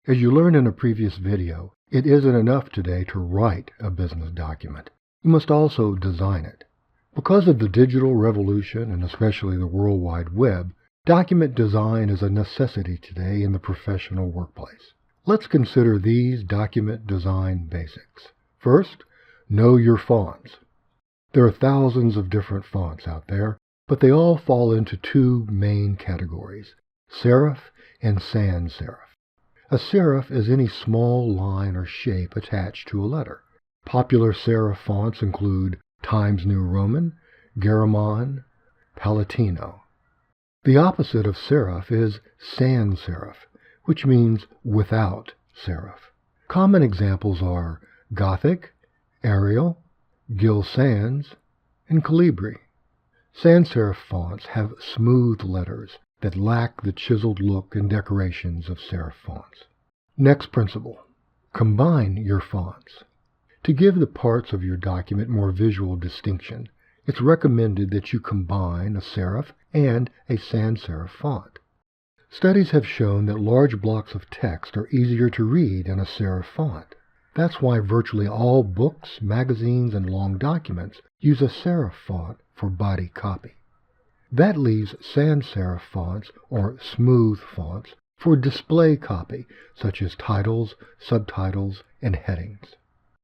As you learned in a previous video, it isn't enough today to write a business document. You must also design it. Because of the digital revolution and especially the World Wide Web, document design is a necessity today in the professional workplace. Let's consider these document design basics. First, know your fonts. There are thousands of different fonts out there, but they all fall into two main categories: serif and sans serif. A serif is any small line or shape attached to a letter. Popular serif fonts include Times New Roman, Garamond, Palatino. The opposite of serif is sans serif, which means without serif. Common examples are Gothic, Arial, Gill Sans, and Calibri. Sans serif fonts have smooth letters that lack the chiseled look and decorations of serif fonts. Next principle: combine your fonts. To give the parts of your document more visual distinction, it's recommended that you combine a serif and a sans serif font. Studies have shown that large blocks of text are easier to read in a serif font. That's why virtually all books, magazines, and long documents use a serif font for body copy. That leaves sans serif fonts, or smooth fonts, for display copy, such as titles, subtitles, and headings.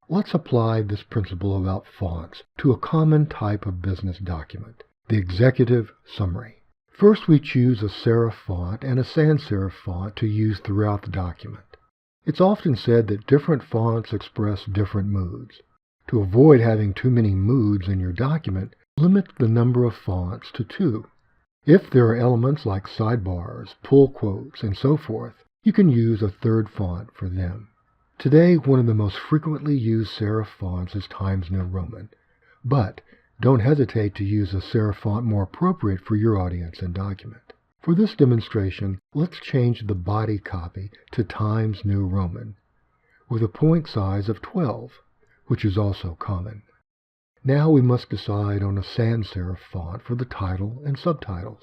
Let's apply this principle about fonts to a common type of business document, the executive summary. First, we choose a serif font and a sans serif font to use throughout the document. It's often said that different fonts express different moods. To avoid having too many moods in your document, limit the number of fonts to 2. If there are elements like sidebars, pull quotes, and so forth, you can use a third font for them. Today, one of the most frequently used serif fonts is Times New Roman, but don't hesitate to use a serif font more appropriate for your audience and document. For this demonstration, let's change the body copy to Times New Roman with a point size of 12, which is also common. Now we must decide on a sans serif font for the title and subtitles.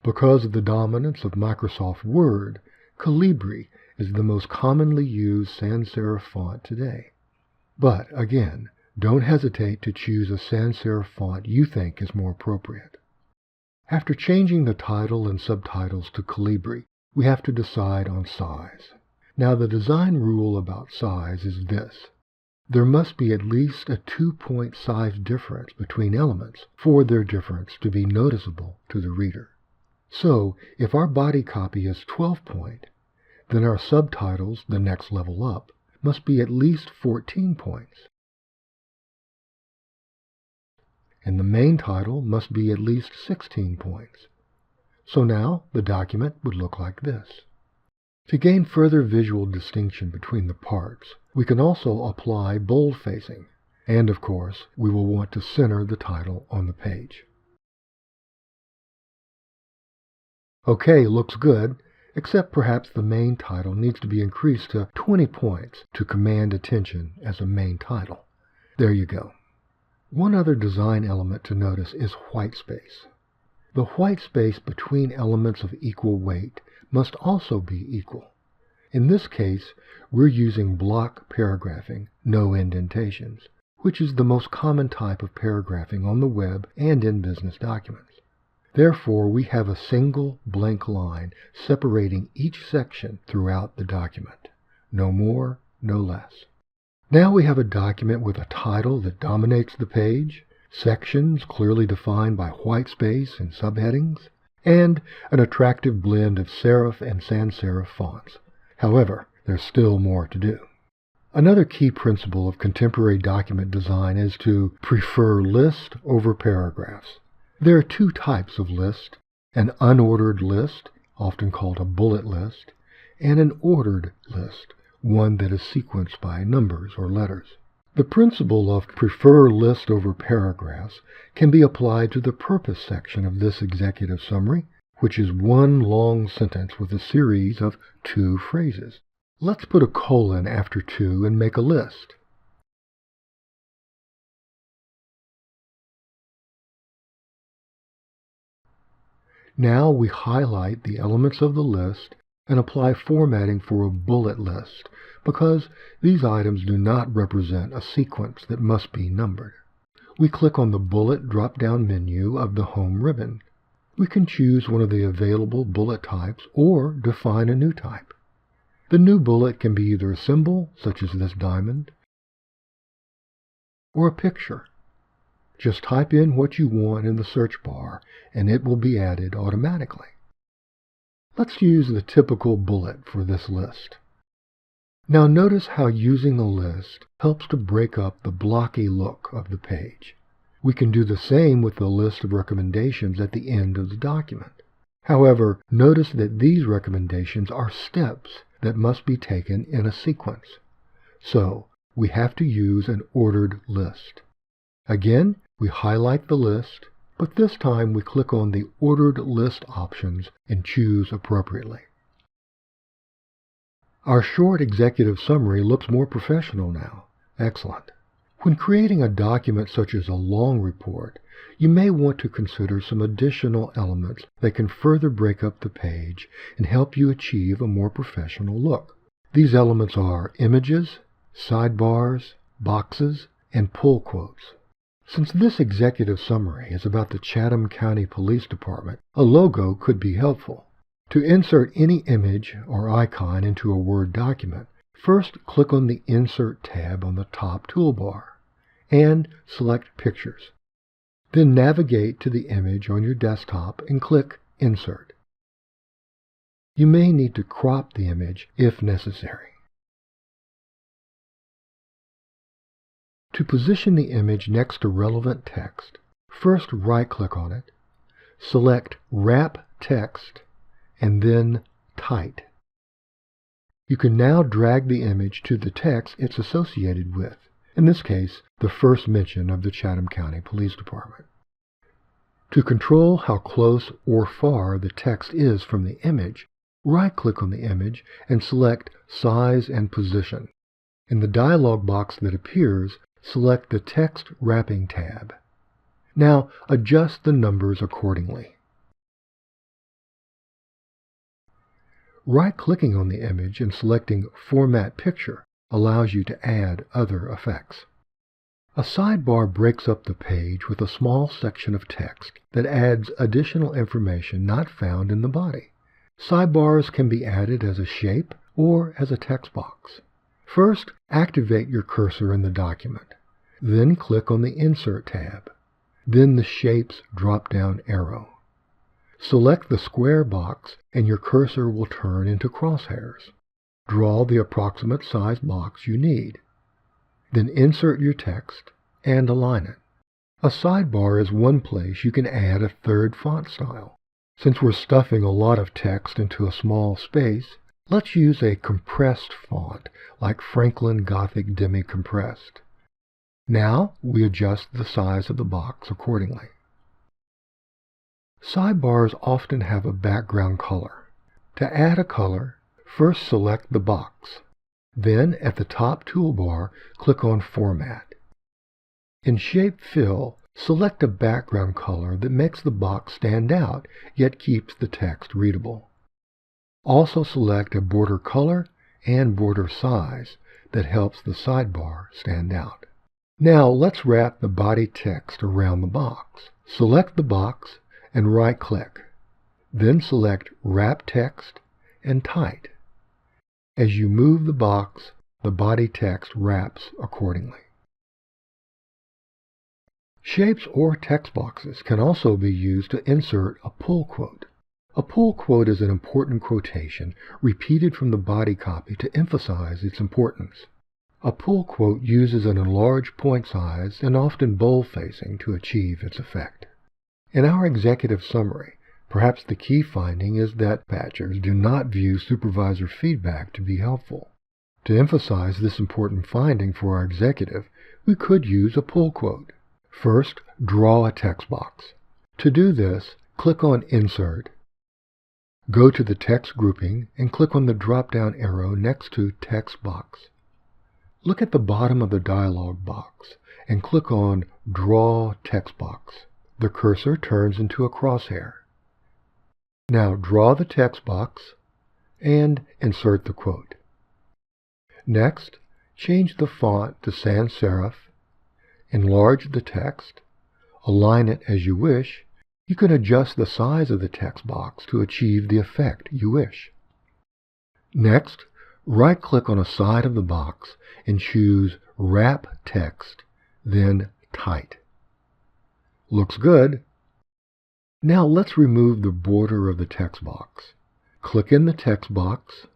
Because of the dominance of Microsoft Word, Calibri is the most commonly used sans serif font today. But again, don't hesitate to choose a sans serif font you think is more appropriate. After changing the title and subtitles to Calibri, we have to decide on size. Now the design rule about size is this: there must be at least a 2-point size difference between elements for their difference to be noticeable to the reader. So, if our body copy is 12-point, then our subtitles, the next level up, must be at least 14 points. And the main title must be at least 16 points. So now the document would look like this. To gain further visual distinction between the parts, we can also apply bold-facing, and of course, we will want to center the title on the page. Okay, looks good, except perhaps the main title needs to be increased to 20 points to command attention as a main title. There you go. One other design element to notice is white space. The white space between elements of equal weight must also be equal. In this case, we're using block paragraphing, no indentations, which is the most common type of paragraphing on the web and in business documents. Therefore, we have a single blank line separating each section throughout the document. No more, no less. Now we have a document with a title that dominates the page, sections clearly defined by white space and subheadings, and an attractive blend of serif and sans serif fonts. However, there's still more to do. Another key principle of contemporary document design is to prefer list over paragraphs. There are two types of list: an unordered list, often called a bullet list, and an ordered list, one that is sequenced by numbers or letters. The principle of prefer list over paragraphs can be applied to the purpose section of this executive summary, which is one long sentence with a series of 2 phrases. Let's put a colon after 2 and make a list. Now we highlight the elements of the list and apply formatting for a bullet list because these items do not represent a sequence that must be numbered. We click on the bullet drop-down menu of the Home ribbon. We can choose one of the available bullet types or define a new type. The new bullet can be either a symbol, such as this diamond, or a picture. Just type in what you want in the search bar and it will be added automatically. Let's use the typical bullet for this list. Now notice how using the list helps to break up the blocky look of the page. We can do the same with the list of recommendations at the end of the document. However, notice that these recommendations are steps that must be taken in a sequence. So, we have to use an ordered list. Again, we highlight the list, but this time we click on the Ordered List options and choose appropriately. Our short executive summary looks more professional now. Excellent. When creating a document such as a long report, you may want to consider some additional elements that can further break up the page and help you achieve a more professional look. These elements are images, sidebars, boxes, and pull quotes. Since this executive summary is about the Chatham County Police Department, a logo could be helpful. To insert any image or icon into a Word document, first click on the Insert tab on the top toolbar and select Pictures. Then navigate to the image on your desktop and click Insert. You may need to crop the image if necessary. To position the image next to relevant text, first right-click on it, select Wrap Text, and then Tight. You can now drag the image to the text it's associated with, in this case, the first mention of the Chatham County Police Department. To control how close or far the text is from the image, right-click on the image and select Size and Position. In the dialog box that appears, select the Text Wrapping tab. Now adjust the numbers accordingly. Right-clicking on the image and selecting Format Picture allows you to add other effects. A sidebar breaks up the page with a small section of text that adds additional information not found in the body. Sidebars can be added as a shape or as a text box. First, activate your cursor in the document. Then click on the Insert tab. Then the Shapes drop-down arrow. Select the square box and your cursor will turn into crosshairs. Draw the approximate size box you need. Then insert your text and align it. A sidebar is one place you can add a third font style. Since we're stuffing a lot of text into a small space, let's use a compressed font like Franklin Gothic Demi-Compressed. Now we adjust the size of the box accordingly. Sidebars often have a background color. To add a color, first select the box. Then, at the top toolbar, click on Format. In Shape Fill, select a background color that makes the box stand out, yet keeps the text readable. Also select a border color and border size that helps the sidebar stand out. Now let's wrap the body text around the box. Select the box and right-click. Then select Wrap Text and Tight. As you move the box, the body text wraps accordingly. Shapes or text boxes can also be used to insert a pull quote. A pull quote is an important quotation repeated from the body copy to emphasize its importance. A pull quote uses an enlarged point size and often bold facing to achieve its effect. In our executive summary, perhaps the key finding is that dispatchers do not view supervisor feedback to be helpful. To emphasize this important finding for our executive, we could use a pull quote. First, draw a text box. To do this, click on Insert. Go to the text grouping and click on the drop-down arrow next to Text Box. Look at the bottom of the dialog box and click on Draw Text Box. The cursor turns into a crosshair. Now draw the text box, and insert the quote. Next, change the font to sans serif, enlarge the text, align it as you wish. You can adjust the size of the text box to achieve the effect you wish. Next, right-click on a side of the box and choose Wrap Text, then Tight. Looks good. Now let's remove the border of the text box. Click in the text box,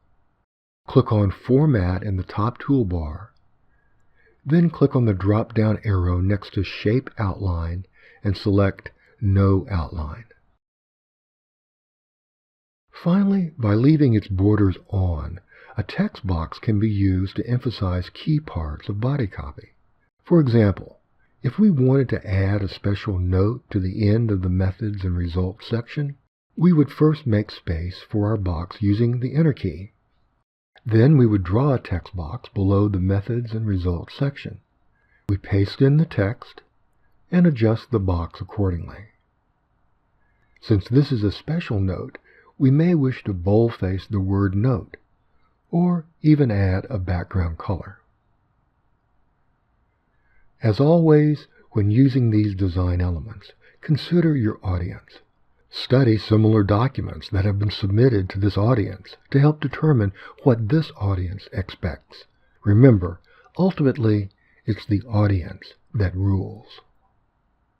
click on Format in the top toolbar, then click on the drop-down arrow next to Shape Outline and select No Outline. Finally, by leaving its borders on, a text box can be used to emphasize key parts of body copy. For example, if we wanted to add a special note to the end of the Methods and Results section, we would first make space for our box using the Enter key. Then we would draw a text box below the Methods and Results section. We paste in the text and adjust the box accordingly. Since this is a special note, we may wish to boldface the word Note, or even add a background color. As always, when using these design elements, consider your audience. Study similar documents that have been submitted to this audience to help determine what this audience expects. Remember, ultimately, it's the audience that rules.